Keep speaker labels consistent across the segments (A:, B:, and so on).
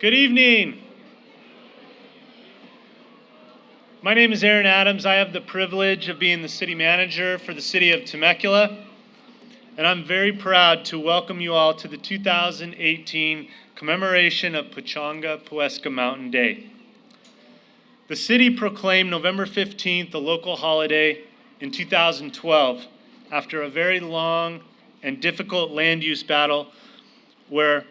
A: Good evening. My name is Aaron Adams. I have the privilege of being the city manager for the city of Temecula, and I'm very proud to welcome you all to the 2018 commemoration of Pueska Mountain Day. The city proclaimed November 15th a local holiday in 2012 after a very long and difficult land use battle where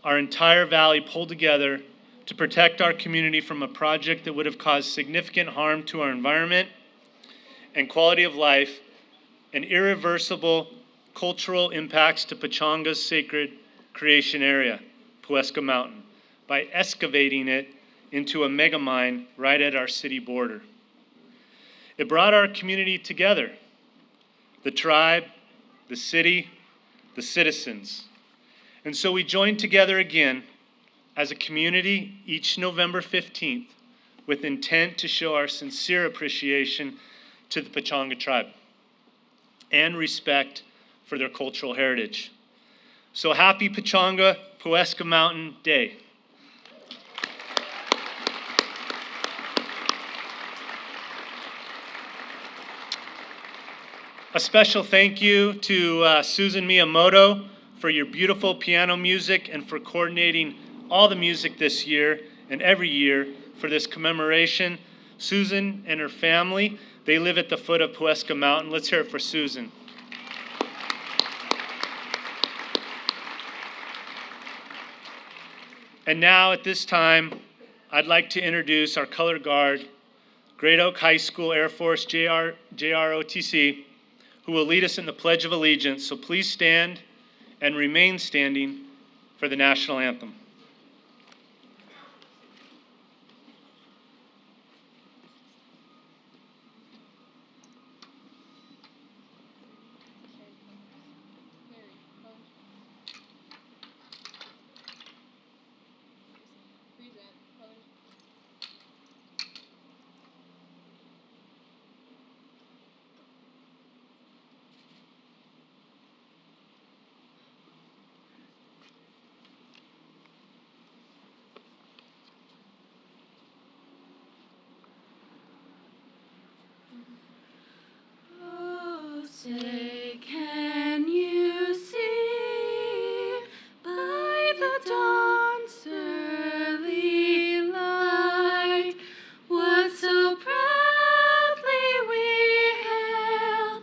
A: our entire valley pulled together to protect our community from a project that would have caused significant harm to our environment and quality of life and irreversible cultural impacts to Pechanga's sacred creation area, Pueska Mountain, by excavating it into a mega mine right at our city border. It brought our community together, the tribe, the city, the citizens. And so we joined together again as a community each November 15th with intent to show our sincere appreciation to the Pechanga tribe and respect for their cultural heritage. So happy Pechanga Pueska Mountain Day. A special thank you to Susan Miyamoto for your beautiful piano music and for coordinating all the music this year and every year for this commemoration. Susan and her family, they live at the foot of Pueska Mountain. Let's hear it for Susan. And now at this time, I'd like to introduce our color guard, Great Oak High School Air Force JROTC, who will lead us in the Pledge of Allegiance. So please stand and remain standing for the national anthem.
B: Say, can you see by the dawn's early light what so proudly we hailed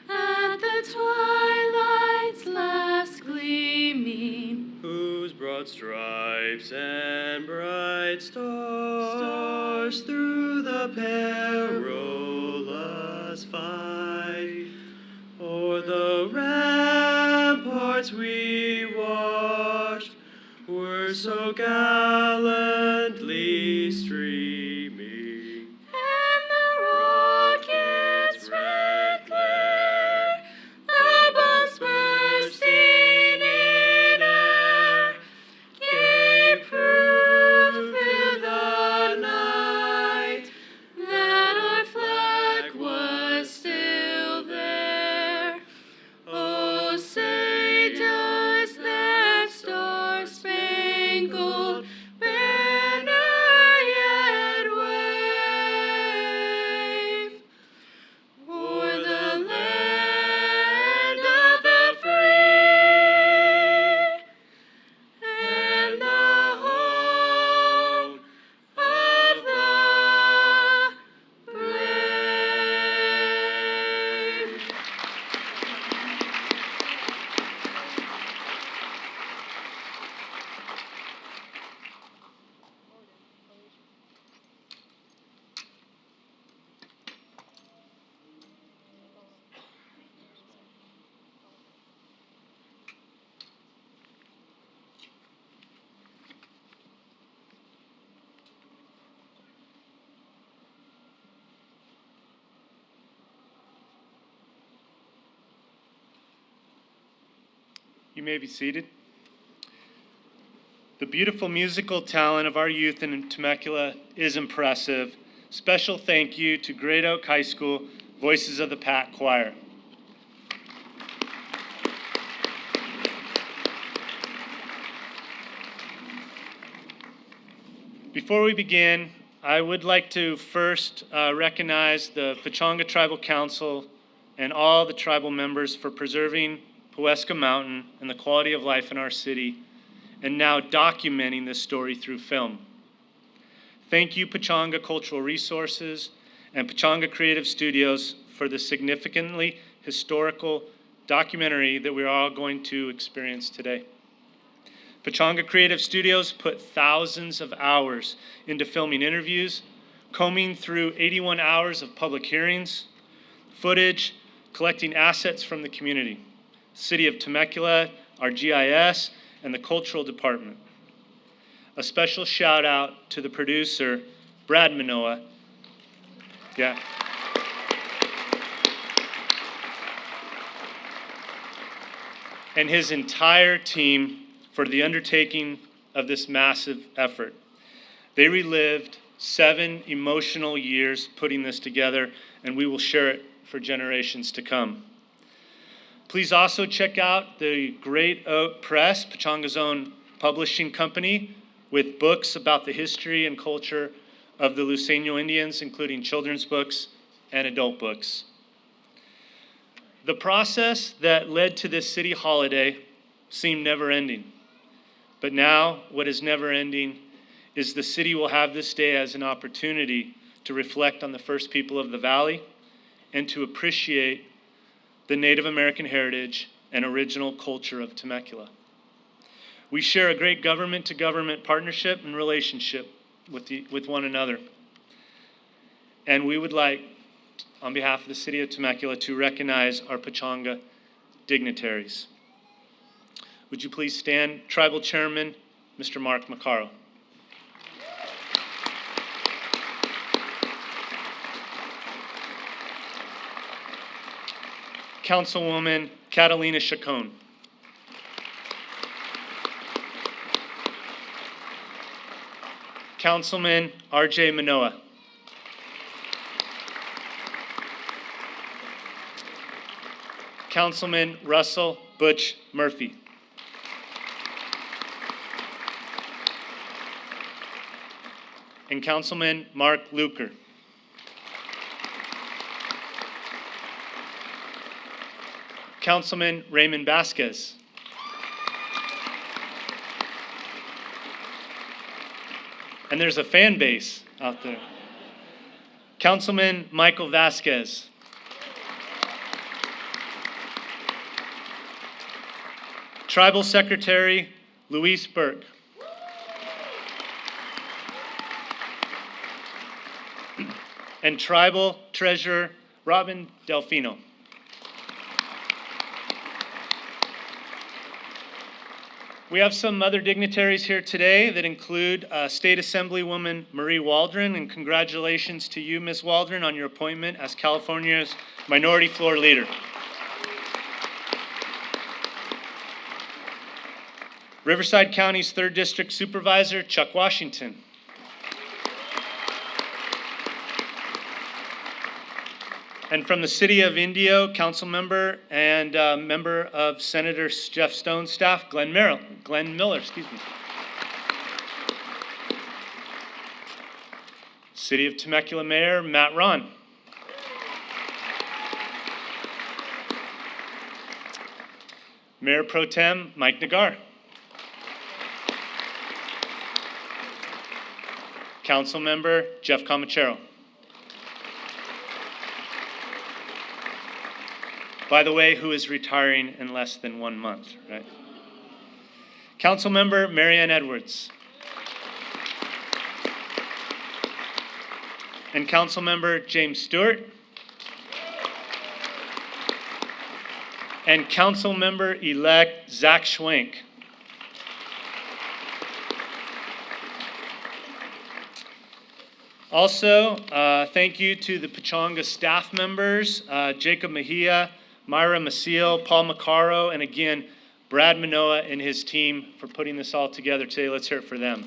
B: at the twilight's last gleaming,
C: whose broad stripes and bright stars through the perilous fight o'er the ramparts we watched were so gallantly streaming,
B: and the rocket's red glare, the bombs bursting in air, gave proof through the night that our flag was still there. Oh, say does that star-spangled banner yet wave o'er the land of the free and the home of the brave?
A: You may be seated. The beautiful musical talent of our youth in Temecula is impressive. Special thank you to Great Oak High School Voices of the Pack Choir. Before we begin, I would like to first recognize the Pechanga Tribal Council and all the tribal members for preserving Pueska Mountain and the quality of life in our city, and now documenting this story through film. Thank you, Pechanga Cultural Resources and Pechanga Creative Studios, for the significantly historical documentary that we're all going to experience today. Pechanga Creative Studios put thousands of hours into filming interviews, combing through 81 hours of public hearings, footage, collecting assets from the community, City of Temecula, our GIS, and the Cultural Department. A special shout out to the producer, Brad Manoa. Yeah. And his entire team for the undertaking of this massive effort. They relived 7 emotional years putting this together, and we will share it for generations to come. Please also check out the Great Oak Press, Pechanga's own publishing company, with books about the history and culture of the Luiseño Indians, including children's books and adult books. The process that led to this city holiday seemed never-ending. But now, what is never-ending is the city will have this day as an opportunity to reflect on the first people of the valley and to appreciate the Native American heritage and original culture of Temecula. We share a great government-to-government partnership and relationship with one another. And we would like, on behalf of the City of Temecula, to recognize our Pechanga dignitaries. Would you please stand? Tribal Chairman, Mr. Mark Macaro. Councilwoman Catalina Chacon. Councilman R.J. Manoa. Councilman Russell Butch Murphy. And Councilman Mark Luker. Councilman Raymond Vasquez. And there's a fan base out there. Councilman Michael Vasquez. Tribal Secretary Luis Burke. And Tribal Treasurer Robin Delfino. We have some other dignitaries here today that include State Assemblywoman Marie Waldron, and congratulations to you, Ms. Waldron, on your appointment as California's Minority Floor Leader. Riverside County's 3rd District Supervisor, Chuck Washington. And from the City of Indio, council member and member of Senator Jeff Stone's staff, Glenn Miller. City of Temecula Mayor, Matt Ron. Mayor Pro Tem, Mike Nagar. Council member, Jeff Comachero. By the way, who is retiring in less than 1 month, right? Councilmember Marianne Edwards. And Councilmember James Stewart. And Councilmember-elect Zach Schwenk. Also, thank you to the Pechanga staff members, Jacob Mejia, Myra Maciel, Paul Macaro, and again, Brad Manoa and his team for putting this all together today. Let's hear it for them.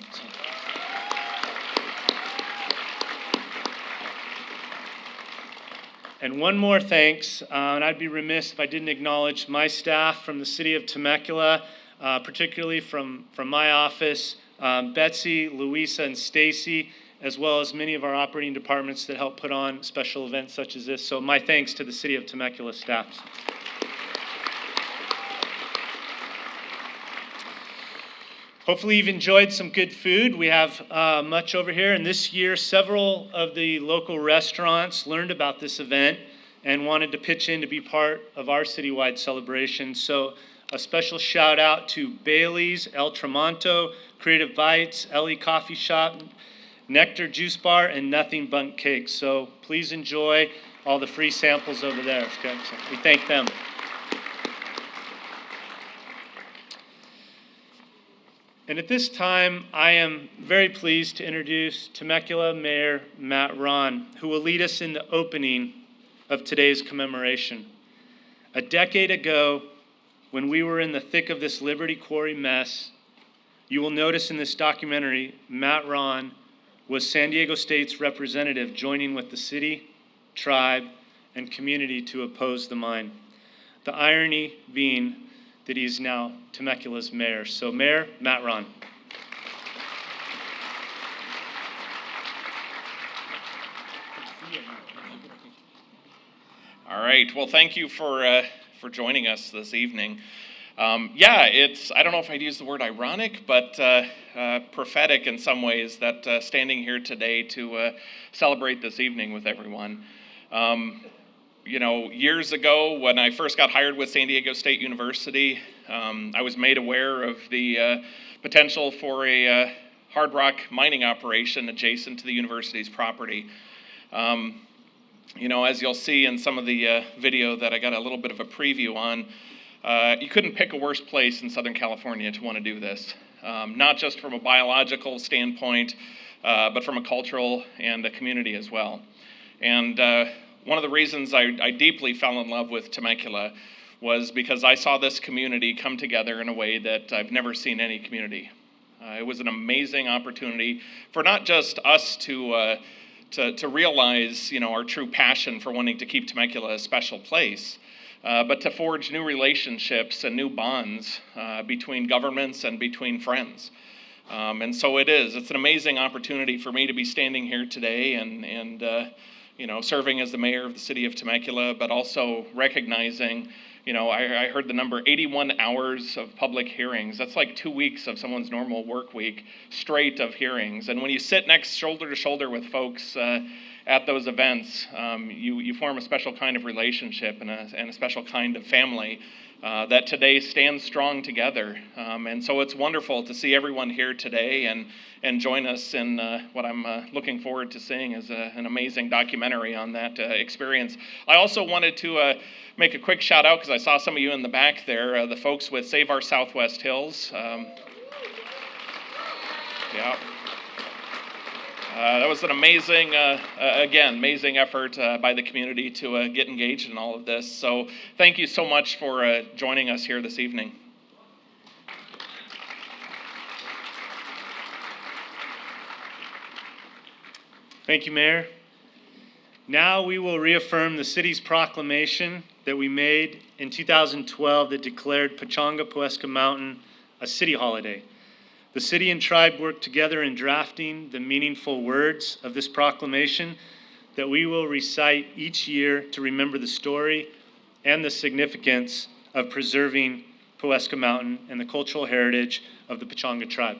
A: And one more thanks, and I'd be remiss if I didn't acknowledge my staff from the City of Temecula, particularly from my office, Betsy, Louisa, and Stacy, as well as many of our operating departments that help put on special events such as this. So my thanks to the City of Temecula staff. Hopefully you've enjoyed some good food. We have much over here, and this year several of the local restaurants learned about this event and wanted to pitch in to be part of our citywide celebration. So a special shout out to Bailey's, El Tramonto, Creative Bites, Ellie Coffee Shop, Nectar Juice Bar, and Nothing Bundt Cakes. So please enjoy all the free samples over there. Okay? So we thank them. And at this time, I am very pleased to introduce Temecula Mayor Matt Ron, who will lead us in the opening of today's commemoration. A decade ago, when we were in the thick of this Liberty Quarry mess, you will notice in this documentary, Matt Ron was San Diego State's representative, joining with the city, tribe, and community to oppose the mine. The irony being that he's now Temecula's mayor. So Mayor Matt Ron.
D: All right. Well, thank you for joining us this evening. It's, I don't know if I'd use the word ironic, but prophetic in some ways that standing here today to celebrate this evening with everyone. Years ago when I first got hired with San Diego State University, I was made aware of the potential for a hard rock mining operation adjacent to the university's property. As you'll see in some of the video that I got a little bit of a preview on, you couldn't pick a worse place in Southern California to want to do this, not just from a biological standpoint, but from a cultural and a community as well. And one of the reasons I deeply fell in love with Temecula was because I saw this community come together in a way that I've never seen any community. It was an amazing opportunity for not just us to realize, our true passion for wanting to keep Temecula a special place, but to forge new relationships and new bonds between governments and between friends. And so it's an amazing opportunity for me to be standing here today and serving as the mayor of the city of Temecula, but also recognizing, I heard the number 81 hours of public hearings. That's like 2 weeks of someone's normal work week straight of hearings. And when you sit next shoulder to shoulder with folks at those events, you form a special kind of relationship and a special kind of family that today stands strong together. And so it's wonderful to see everyone here today and join us in what I'm looking forward to seeing is an amazing documentary on that experience. I also wanted to make a quick shout out because I saw some of you in the back there, the folks with Save Our Southwest Hills. That was an amazing, amazing effort by the community to get engaged in all of this. So thank you so much for joining us here this evening.
A: Thank you, Mayor. Now we will reaffirm the city's proclamation that we made in 2012 that declared Pechanga Pueska Mountain a city holiday. The city and tribe worked together in drafting the meaningful words of this proclamation that we will recite each year to remember the story and the significance of preserving Pueska Mountain and the cultural heritage of the Pechanga tribe.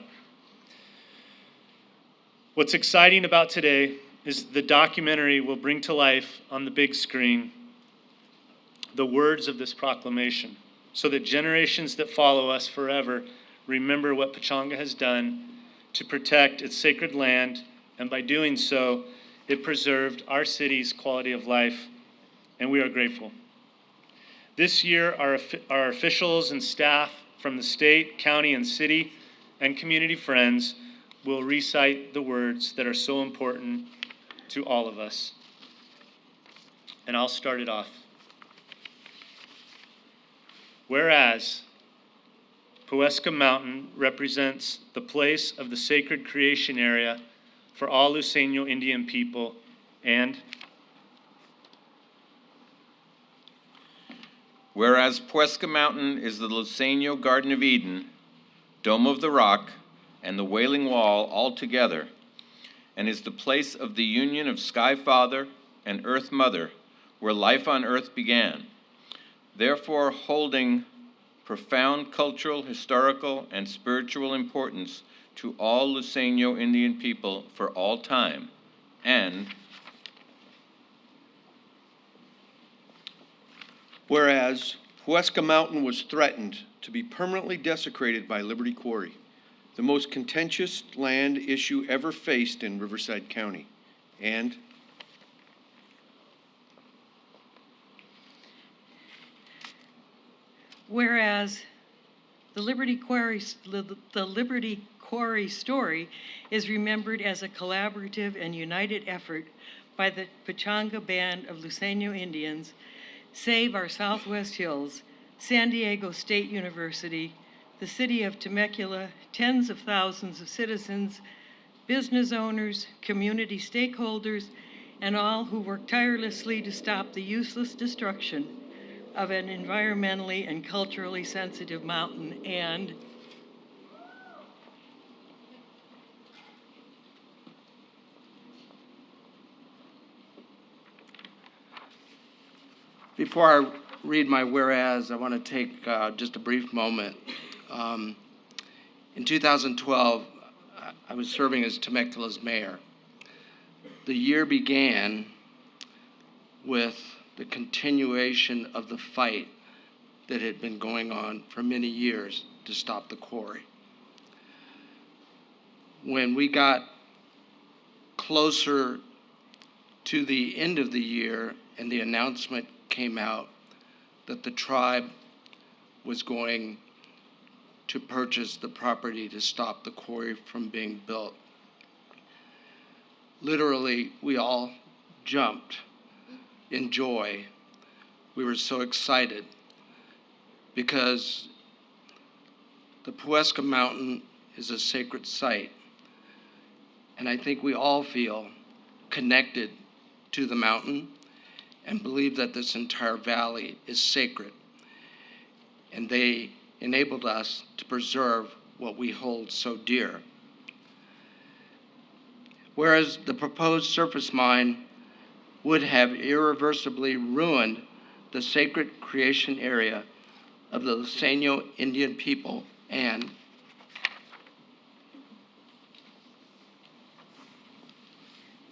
A: What's exciting about today is the documentary will bring to life on the big screen the words of this proclamation so that generations that follow us forever remember what Pechanga has done to protect its sacred land, and by doing so, it preserved our city's quality of life, and we are grateful. This year, our officials and staff from the state, county, and city, and community friends will recite the words that are so important to all of us. And I'll start it off. Whereas Pueska Mountain represents the place of the sacred creation area for all Luiseño Indian people, and
E: whereas Pueska Mountain is the Luiseño Garden of Eden, Dome of the Rock, and the Wailing Wall all together, and is the place of the union of Sky Father and Earth Mother, where life on earth began, therefore holding profound cultural, historical, and spiritual importance to all Luiseño Indian people for all time, and
F: whereas Pueska Mountain was threatened to be permanently desecrated by Liberty Quarry, the most contentious land issue ever faced in Riverside County, and
G: whereas the Liberty Quarry story is remembered as a collaborative and united effort by the Pechanga Band of Luiseño Indians, Save Our Southwest Hills, San Diego State University, the city of Temecula, tens of thousands of citizens, business owners, community stakeholders, and all who work tirelessly to stop the useless destruction of an environmentally and culturally sensitive mountain, and
H: before I read my whereas, I want to take just a brief moment. In 2012, I was serving as Temecula's mayor. The year began with the continuation of the fight that had been going on for many years to stop the quarry. When we got closer to the end of the year and the announcement came out that the tribe was going to purchase the property to stop the quarry from being built, literally, we all jumped in joy. We were so excited because the Pueska Mountain is a sacred site. And I think we all feel connected to the mountain and believe that this entire valley is sacred. And they enabled us to preserve what we hold so dear. Whereas the proposed surface mine would have irreversibly ruined the sacred creation area of the Luiseño Indian people, and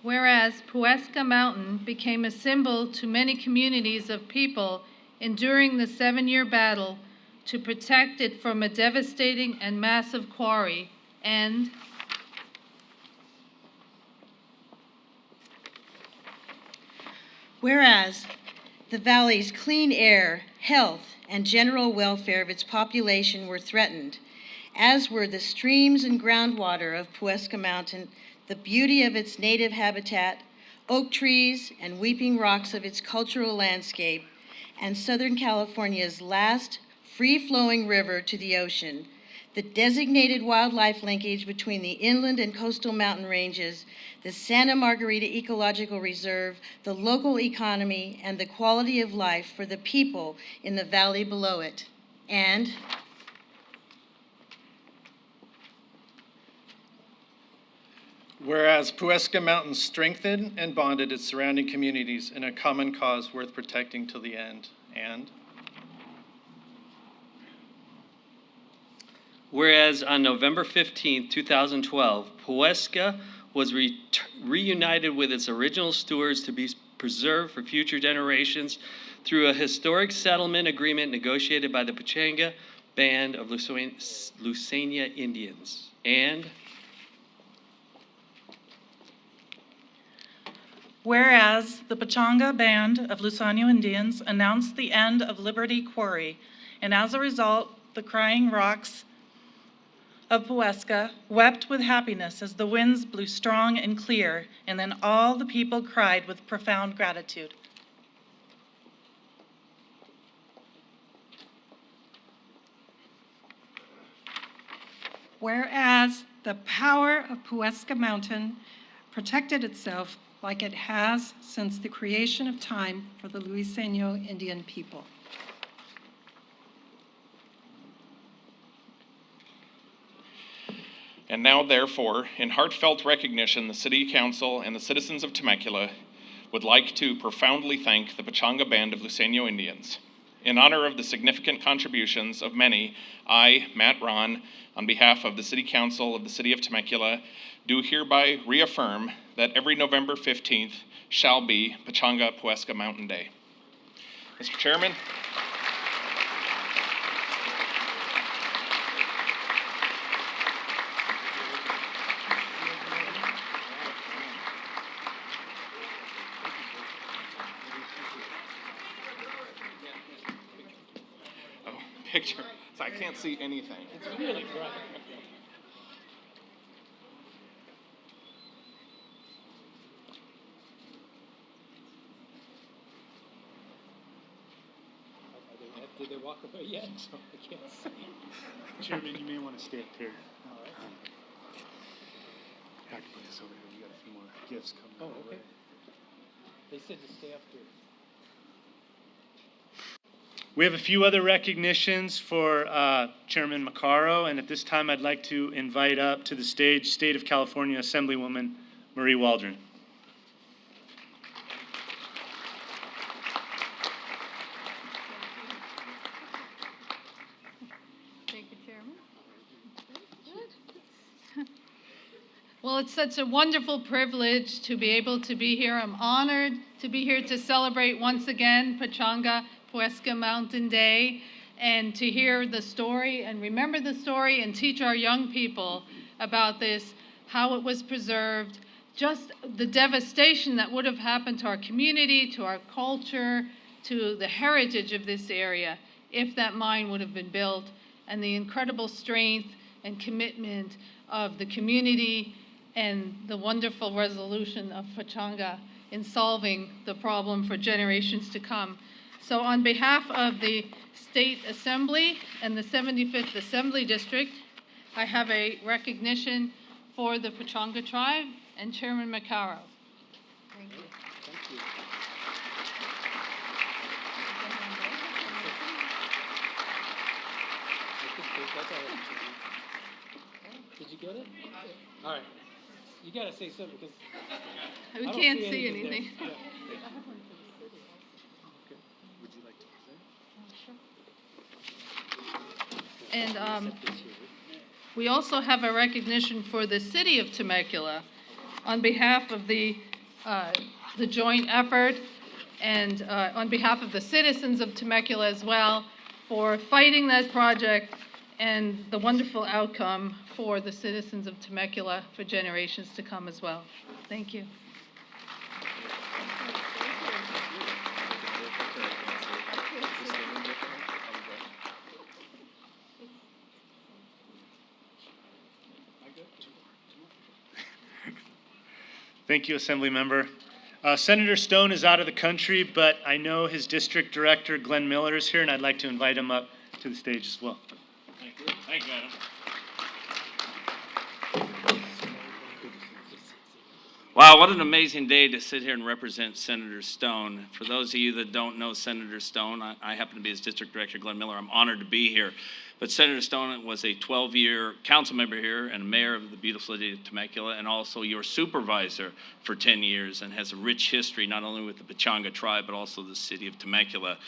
B: whereas Pueska Mountain became a symbol to many communities of people enduring the 7-year battle to protect it from a devastating and massive quarry, and
I: whereas the valley's clean air, health, and general welfare of its population were threatened, as were the streams and groundwater of Pueska Mountain, the beauty of its native habitat, oak trees and weeping rocks of its cultural landscape, and Southern California's last free-flowing river to the ocean, the designated wildlife linkage between the inland and coastal mountain ranges, the Santa Margarita Ecological Reserve, the local economy, and the quality of life for the people in the valley below it. And
A: whereas Pueska Mountain strengthened and bonded its surrounding communities in a common cause worth protecting till the end. And
C: whereas on November 15, 2012, Pueska was reunited with its original stewards to be preserved for future generations through a historic settlement agreement negotiated by the Pechanga Band of Luiseño Indians. And
J: whereas the Pechanga Band of Luiseño Indians announced the end of Liberty Quarry, and as a result, the crying rocks of Pueska wept with happiness as the winds blew strong and clear, and then all the people cried with profound gratitude.
K: Whereas the power of Pueska Mountain protected itself like it has since the creation of time for the Luiseño Indian people.
D: And now, therefore, in heartfelt recognition, the City Council and the citizens of Temecula would like to profoundly thank the Pechanga Band of Luiseño Indians. In honor of the significant contributions of many, I, Matt Ron, on behalf of the City Council of the City of Temecula, do hereby reaffirm that every November 15th shall be Pechanga Pueska Mountain Day. Mr. Chairman. Picture. So I can't see anything. It's really bright.
L: Did they walk away yet? So I can't see.
A: Chairman, you may want to stay up here.
L: All right.
A: I can put this over here. We got a few more gifts coming.
L: Oh, okay. They said to stay up here.
A: We have a few other recognitions for Chairman Maccaro, and at this time I'd like to invite up to the stage State of California Assemblywoman Marie Waldron.
B: Thank you, Chairman. Well, it's such a wonderful privilege to be able to be here. I'm honored to be here to celebrate once again Pechanga Pueska Mountain Day and to hear the story and remember the story and teach our young people about this, how it was preserved, just the devastation that would have happened to our community, to our culture, to the heritage of this area if that mine would have been built, and the incredible strength and commitment of the community and the wonderful resolution of Pechanga in solving the problem for generations to come. So on behalf of the State Assembly and the 75th Assembly District, I have a recognition for the Pechanga tribe and Chairman Maccaro. Thank you.
L: Thank you. Did you get it? All right. You got to say something because
B: We
L: I don't
B: can't see
L: anything
B: anything.
L: there. Yeah.
A: Would you like to present?
B: And we also have a recognition for the city of Temecula on behalf of the joint effort and on behalf of the citizens of Temecula as well for fighting that project and the wonderful outcome for the citizens of Temecula for generations to come as well. Thank you.
A: Thank you, Assembly Member. Senator Stone is out of the country, but I know his district director, Glenn Miller, is here, and I'd like to invite him up to the stage as well.
D: Thank you. Thank you, Adam.
C: Wow, what an amazing day to sit here and represent Senator Stone. For those of you that don't know Senator Stone, I happen to be his district director, Glenn Miller. I'm honored to be here. But Senator Stone was a 12-year council member here and mayor of the beautiful city of Temecula, and also your supervisor for 10 years, and has a rich history not only with the Pechanga tribe but also the city of Temecula.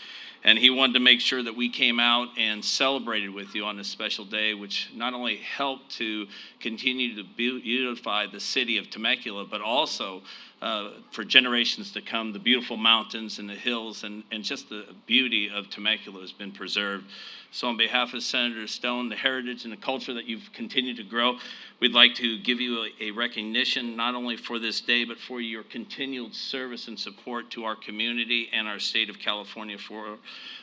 C: And he wanted to make sure that we came out and celebrated with you on this special day, which not only helped to continue to beautify the city of Temecula, but also for generations to come, the beautiful mountains and the hills and just the beauty of Temecula has been preserved. So on behalf of Senator Stone, the heritage and the culture that you've continued to grow, we'd like to give you a recognition not only for this day, but for your continued service and support to our community and our state of California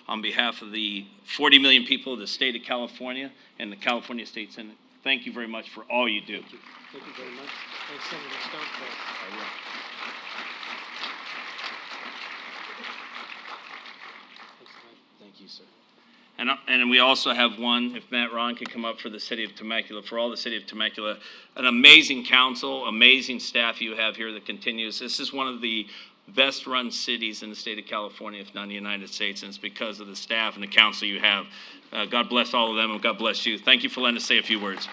C: on behalf of the 40 million people of the state of California and the California State Senate. Thank you very much for all you do.
L: Thank you. Thank you very much. Thanks, Senator Stone, for
C: Thank you, sir. And we also have one, if Matt Ron could come up for the city of Temecula, for all the city of Temecula, an amazing council, amazing staff you have here that continues. This is one of the best run cities in the state of California, if not in the United States, and it's because of the staff and the council you have. God bless all of them, and God bless you. Thank you for letting us say a few words.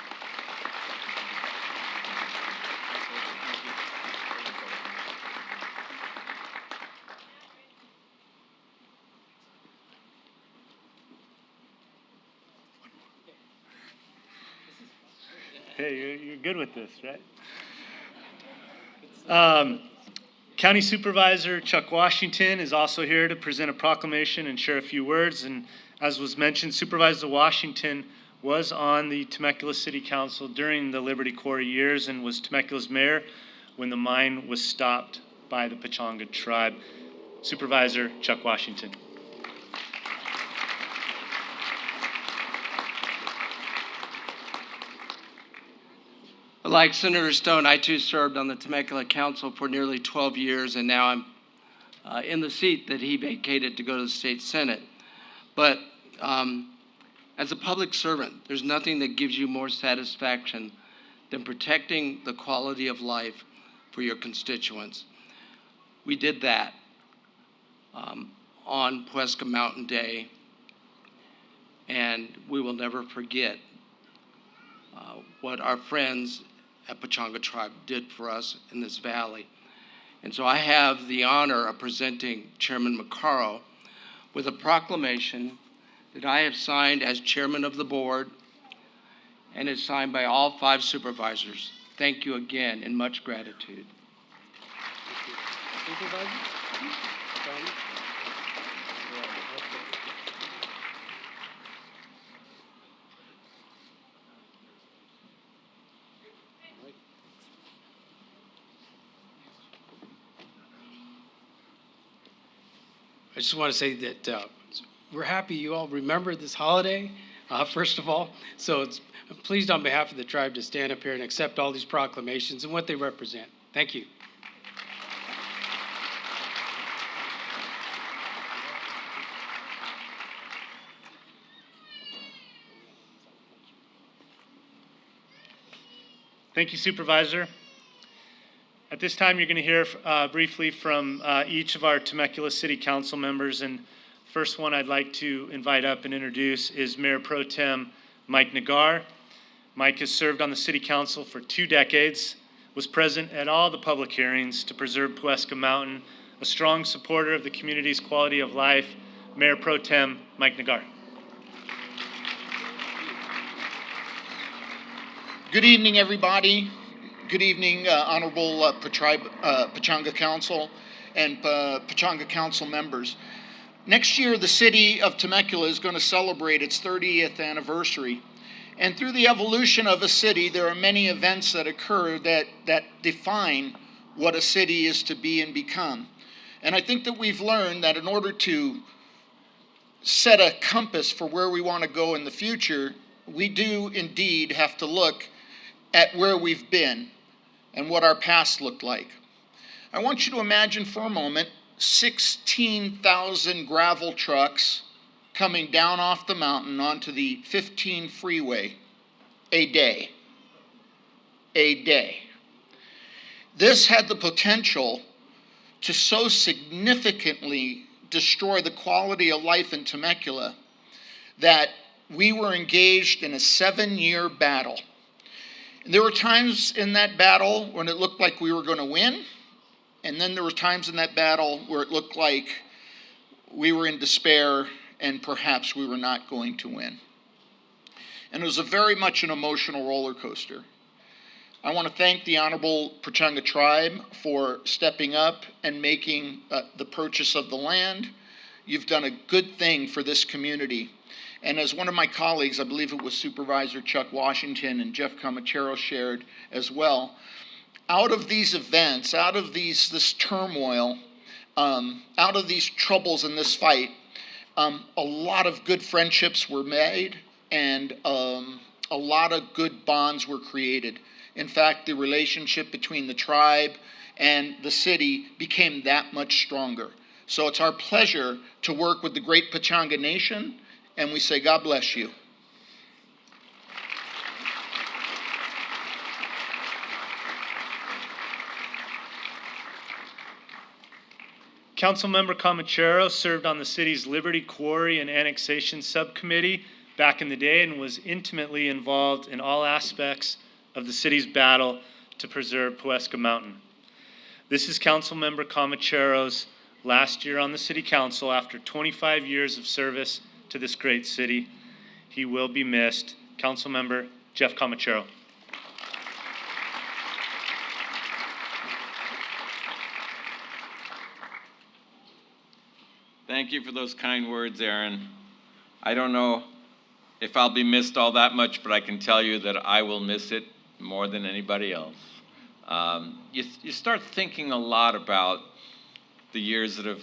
A: Okay, you're good with this, right? County Supervisor Chuck Washington is also here to present a proclamation and share a few words. And as was mentioned, Supervisor Washington was on the Temecula City Council during the Liberty Quarry years and was Temecula's mayor when the mine was stopped by the Pechanga tribe. Supervisor Chuck Washington.
H: Like Senator Stone, I too served on the Temecula Council for nearly 12 years, and now I'm in the seat that he vacated to go to the state Senate. But as a public servant, there's nothing that gives you more satisfaction than protecting the quality of life for your constituents. We did that on Pueska Mountain Day, and we will never forget what our friends at Pechanga Tribe did for us in this valley. And so I have the honor of presenting Chairman Maccaro with a proclamation that I have signed as chairman of the board and is signed by all 5 supervisors. Thank you again and much gratitude.
L: I just want to say that we're happy you all remember this holiday, first of all. So I'm pleased on behalf of the tribe to stand up here and accept all these proclamations and what they represent. Thank you.
A: Thank you, Supervisor. At this time, you're going to hear briefly from each of our Temecula City Council members. And first one I'd like to invite up and introduce is Mayor Pro Tem Mike Nagar. Mike has served on the City Council for 2 decades, was present at all the public hearings to preserve Pueska Mountain, a strong supporter of the community's quality of life. Mayor Pro Tem Mike Nagar.
M: Good evening, everybody. Good evening, Honorable Pechanga Council and Pechanga Council members. Next year, the city of Temecula is going to celebrate its 30th anniversary. And through the evolution of a city, there are many events that occur that define what a city is to be and become. And I think that we've learned that in order to set a compass for where we want to go in the future, we do indeed have to look at where we've been and what our past looked like. I want you to imagine for a moment 16,000 gravel trucks coming down off the mountain onto the 15 freeway a day. A day. This had the potential to so significantly destroy the quality of life in Temecula that we were engaged in a 7-year battle. There were times in that battle when it looked like we were going to win, and then there were times in that battle where it looked like we were in despair and perhaps we were not going to win. And it was a very much an emotional roller coaster. I want to thank the Honorable Pechanga Tribe for stepping up and making the purchase of the land. You've done a good thing for this community. And as one of my colleagues, I believe it was Supervisor Chuck Washington and Jeff Comachero shared as well, out of these events, out of this turmoil, out of these troubles in this fight, a lot of good friendships were made and a lot of good bonds were created. In fact, the relationship between the tribe and the city became that much stronger. So it's our pleasure to work with the great Pechanga Nation, and we say, God bless you.
A: Councilmember Comachero served on the city's Liberty Quarry and Annexation Subcommittee back in the day and was intimately involved in all aspects of the city's battle to preserve Pueska Mountain. This is Councilmember Comachero's last year on the City Council after 25 years of service to this great city. He will be missed. Councilmember Jeff Comachero.
E: Thank you for those kind words, Aaron. I don't know if I'll be missed all that much, but I can tell you that I will miss it more than anybody else. You start thinking a lot about the years that have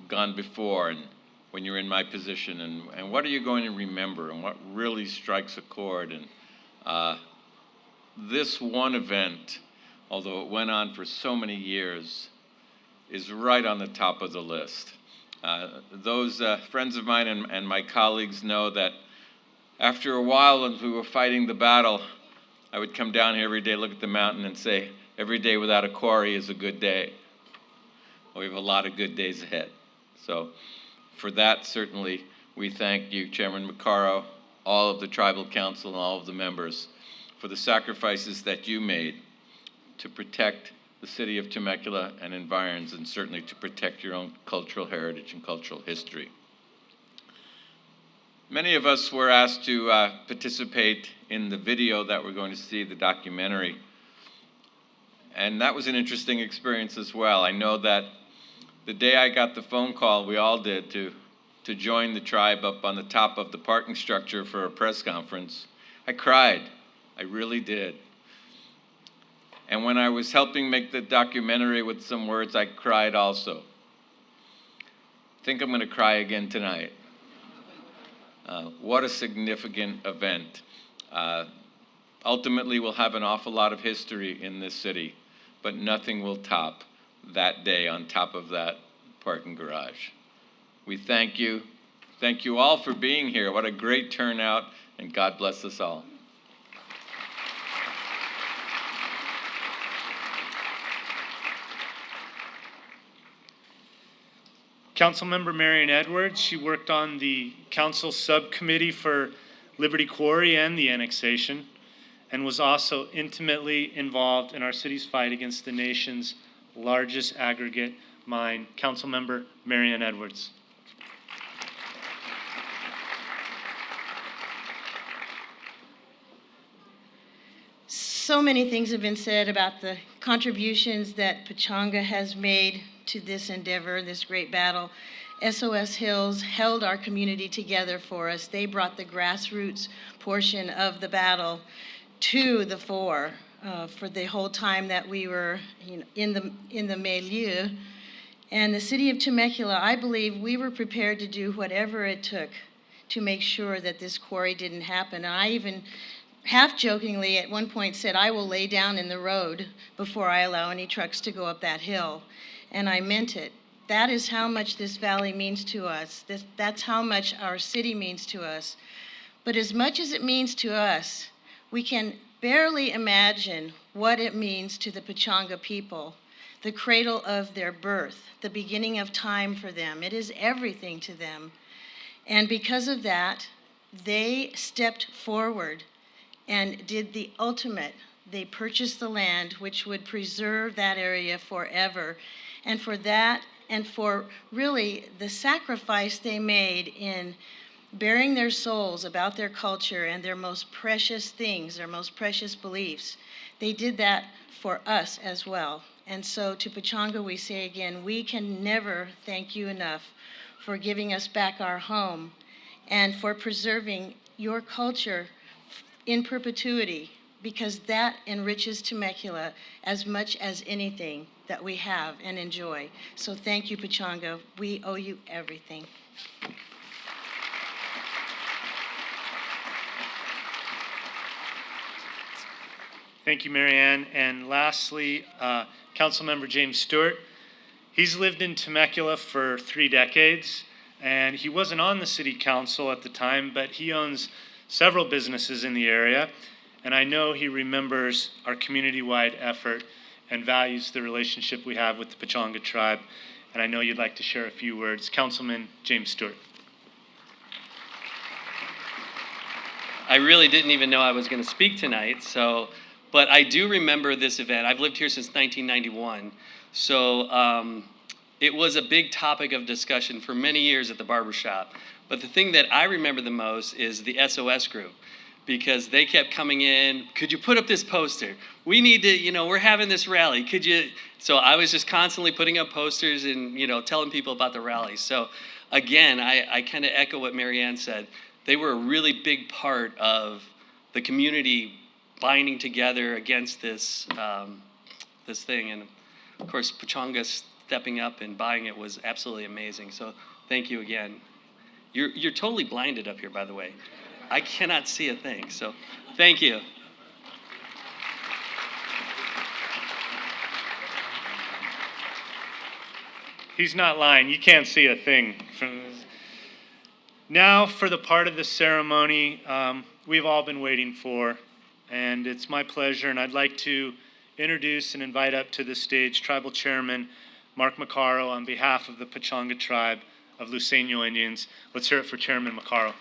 E: gone before, and when you're in my position, and what are you going to remember, and what really strikes a chord. And this one event, although it went on for so many years, is right on the top of the list. Those friends of mine and my colleagues know that after a while, as we were fighting the battle, I would come down here every day, look at the mountain, and say, every day without a quarry is a good day. Well, we have a lot of good days ahead. So for that, certainly, we thank you, Chairman Maccaro, all of the Tribal Council, and all of the members for the sacrifices that you made to protect the city of Temecula and environs, and certainly to protect your own cultural heritage and cultural history. Many of us were asked to participate in the video that we're going to see, the documentary. And that was an interesting experience as well. I know that the day I got the phone call, we all did, to join the tribe up on the top of the parking structure for a press conference, I cried. I really did. And when I was helping make the documentary with some words, I cried also. I think I'm going to cry again tonight. What a significant event. Ultimately, we'll have an awful lot of history in this city, but nothing will top that day on top of that parking garage. We thank you. Thank you all for being here. What a great turnout, and God bless us all.
A: Councilmember Marion Edwards, she worked on the council subcommittee for Liberty Quarry and the annexation, and was also intimately involved in our city's fight against the nation's largest aggregate mine. Councilmember Marion Edwards.
I: So many things have been said about the contributions that Pechanga has made to this endeavor, this great battle. SOS Hills held our community together for us. They brought the grassroots portion of the battle to the fore for the whole time that we were in the milieu. And the city of Temecula, I believe we were prepared to do whatever it took to make sure that this quarry didn't happen. And I even half-jokingly at one point said, I will lay down in the road before I allow any trucks to go up that hill. And I meant it. That is how much this valley means to us. That's how much our city means to us. But as much as it means to us, we can barely imagine what it means to the Pechanga people, the cradle of their birth, the beginning of time for them. It is everything to them. And because of that, they stepped forward and did the ultimate. They purchased the land which would preserve that area forever. And for that, and for really the sacrifice they made in bearing their souls about their culture and their most precious things, their most precious beliefs, they did that for us as well. And so to Pechanga we say again, we can never thank you enough for giving us back our home and for preserving your culture in perpetuity, because that enriches Temecula as much as anything that we have and enjoy. So thank you, Pechanga. We owe you everything.
A: Thank you, Marianne. And lastly, Councilmember James Stewart. He's lived in Temecula for 3 decades, and he wasn't on the city council at the time, but he owns several businesses in the area, and I know he remembers our community-wide effort and values the relationship we have with the Pechanga tribe, and I know you'd like to share a few words. Councilman James Stewart.
C: I really didn't even know I was going to speak tonight, but I do remember this event. I've lived here since 1991, so it was a big topic of discussion for many years at the barbershop. But the thing that I remember the most is the SOS group, because they kept coming in, could you put up this poster? We need to, we're having this rally, could you? So I was just constantly putting up posters and, telling people about the rally. So again, I kind of echo what Marianne said. They were a really big part of the community binding together against this this thing. And of course, Pechanga stepping up and buying it was absolutely amazing. So thank you again. You're totally blinded up here, by the way. I cannot see a thing. So thank you.
A: He's not lying. You can't see a thing. Now for the part of the ceremony we've all been waiting for, and it's my pleasure, and I'd like to introduce and invite up to the stage Tribal Chairman Mark Macaro on behalf of the Pechanga tribe of Luiseño Indians. Let's hear it for Chairman Macaro.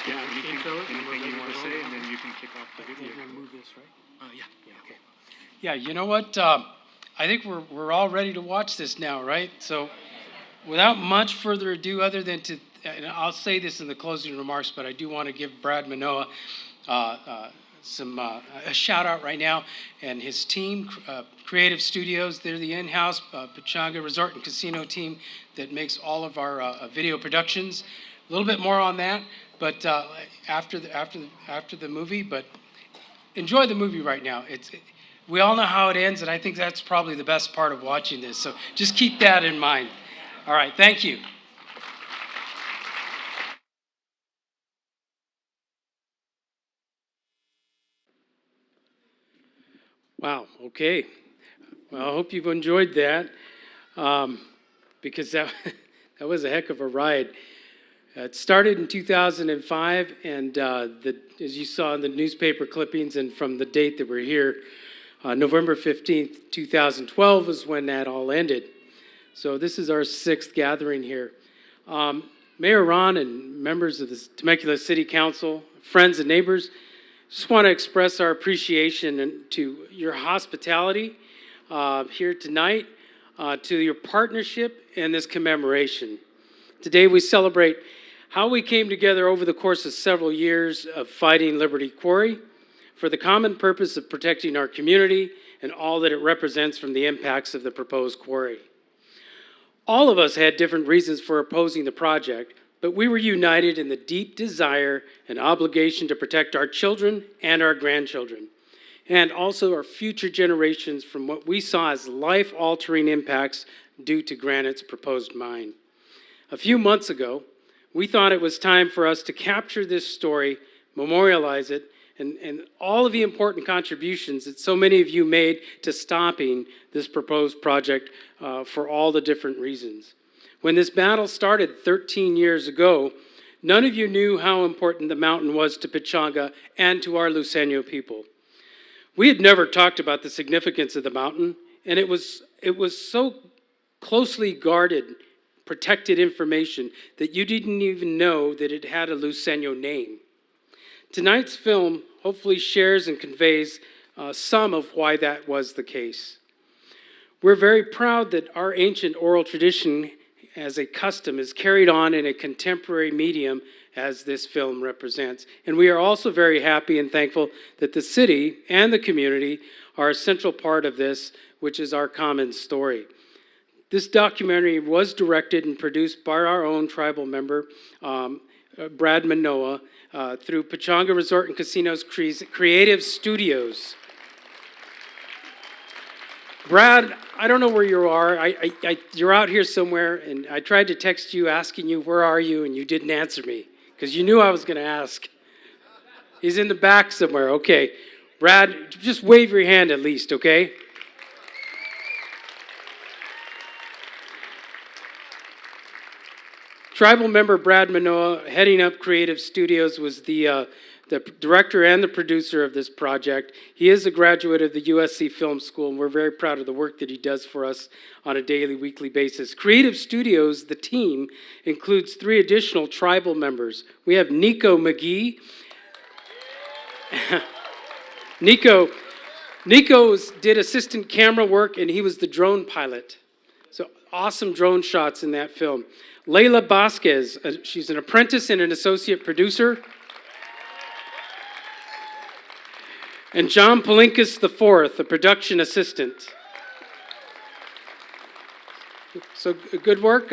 A: Anything you want to say, and then you can kick off the video.
L: Move this, right? Yeah. Okay. Yeah, you know what? I think we're all ready to watch this now, right? So, without much further ado, other than to, and I'll say this in the closing remarks, but I do want to give Brad Manoa a shout out right now, and his team, Creative Studios. They're the in-house Pechanga Resort and Casino team that makes all of our video productions. A little bit more on that, but after the movie. But enjoy the movie right now. We all know how it ends, and I think that's probably the best part of watching this. So just keep that in mind. All right, thank you. Wow, okay. Well, I hope you've enjoyed that, because that was a heck of a ride. It started in 2005, and as you saw in the newspaper clippings and from the date that we're here, November 15th, 2012 was when that all ended. So this is our 6th gathering here. Mayor Ron and members of the Temecula City Council, friends and neighbors, just want to express our appreciation to your hospitality here tonight, to your partnership in this commemoration. Today we celebrate how we came together over the course of several years of fighting Liberty Quarry for the common purpose of protecting our community and all that it represents from the impacts of the proposed quarry. All of us had different reasons for opposing the project, but we were united in the deep desire and obligation to protect our children and our grandchildren, and also our future generations from what we saw as life-altering impacts due to Granite's proposed mine. A few months ago, we thought it was time for us to capture this story, memorialize it, and all of the important contributions that so many of you made to stopping this proposed project for all the different reasons. When this battle started 13 years ago, none of you knew how important the mountain was to Pechanga and to our Luiseño people. We had never talked about the significance of the mountain, and it was so closely guarded, protected information that you didn't even know that it had a Luiseño name. Tonight's film hopefully shares and conveys some of why that was the case. We're very proud that our ancient oral tradition as a custom is carried on in a contemporary medium as this film represents. And we are also very happy and thankful that the city and the community are a central part of this, which is our common story. This documentary was directed and produced by our own tribal member, Brad Manoa, through Pechanga Resort and Casino's Creative Studios. Brad, I don't know where you are. You're out here somewhere, and I tried to text you asking you, where are you, and you didn't answer me, because you knew I was going to ask. He's in the back somewhere. Okay. Brad, just wave your hand at least, okay? Tribal member Brad Manoa, heading up Creative Studios, was the director and the producer of this project. He is a graduate of the USC Film School, and we're very proud of the work that he does for us on a daily, weekly basis. Creative Studios, the team, includes 3 additional tribal members. We have Nico McGee. Nico did assistant camera work, and he was the drone pilot. So awesome drone shots in that film. Layla Vasquez, she's an apprentice and an associate producer. And John Palinkas IV, the production assistant. So good work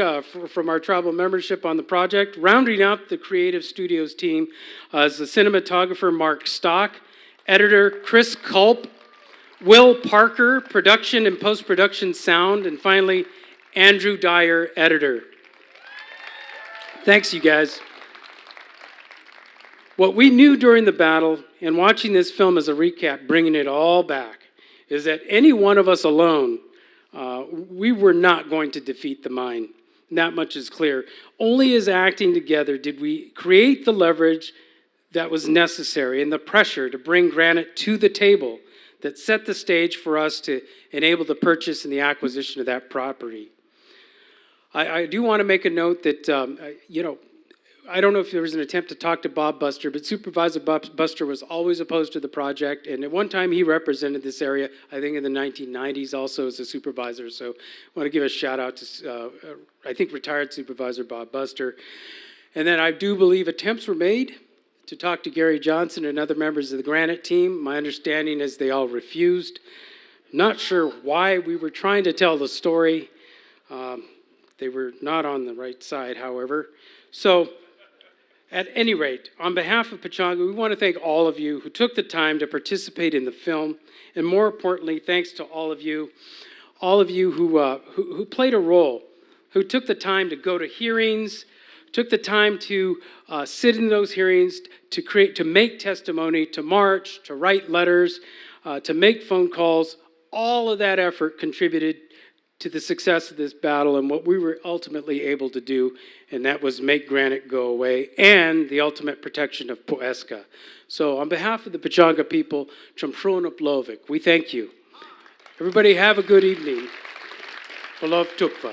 L: from our tribal membership on the project. Rounding up the Creative Studios team is the cinematographer Mark Stock, editor Chris Culp, Will Parker, production and post-production sound, and finally, Andrew Dyer, editor. Thanks, you guys. What we knew during the battle, and watching this film as a recap, bringing it all back, is that any one of us alone, we were not going to defeat the mine. And that much is clear. Only as acting together did we create the leverage that was necessary and the pressure to bring Granite to the table that set the stage for us to enable the purchase and the acquisition of that property. I do want to make a note that, I don't know if there was an attempt to talk to Bob Buster, but Supervisor Bob Buster was always opposed to the project, and at one time he represented this area, I think in the 1990s also as a supervisor, so I want to give a shout out to, I think, retired Supervisor Bob Buster. And then I do believe attempts were made to talk to Gary Johnson and other members of the Granite team. My understanding is they all refused. Not sure why. We were trying to tell the story. They were not on the right side, however. So, at any rate, on behalf of Pechanga, we want to thank all of you who took the time to participate in the film, and more importantly, thanks to all of you who played a role, who took the time to go to hearings, took the time to sit in those hearings, to make testimony, to march, to write letters, to make phone calls. All of that effort contributed to the success of this battle and what we were ultimately able to do, and that was make Granite go away and the ultimate protection of Pueska. So on behalf of the Pechanga people, Chomprona Plovik, we thank you. Everybody have a good evening. Belov Tukva.